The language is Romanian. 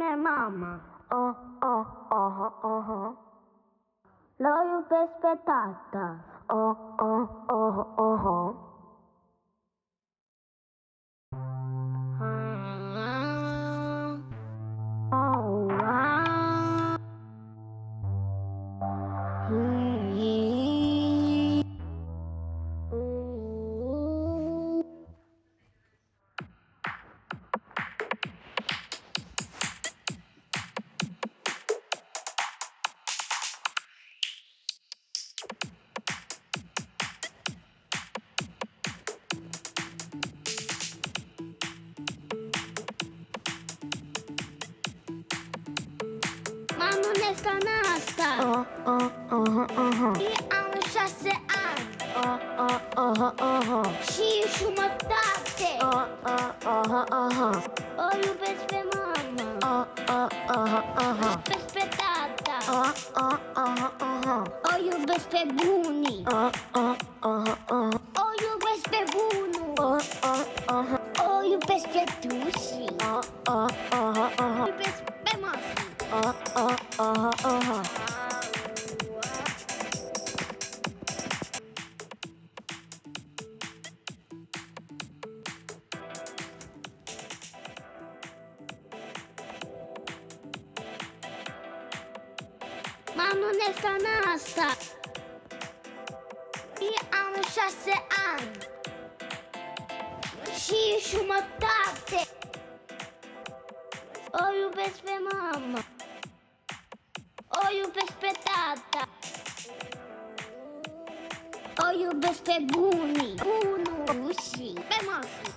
Minha mama. Lo iubesc pe tata. Mama, ne sta nasta. Și am 6 ani. Și jumătate. O iubesc pe mama. Iubesc pe tata. O iubesc pe bunii. O iubesc pe bunul. O iubesc pe tușii. Iubesc pe masi. Mama, ne sta nasta. Și am 6 ani. Și jumătate. O iubesc pe mama. O iubesc pe tata. O iubesc pe bunii. Bunul și pe masi.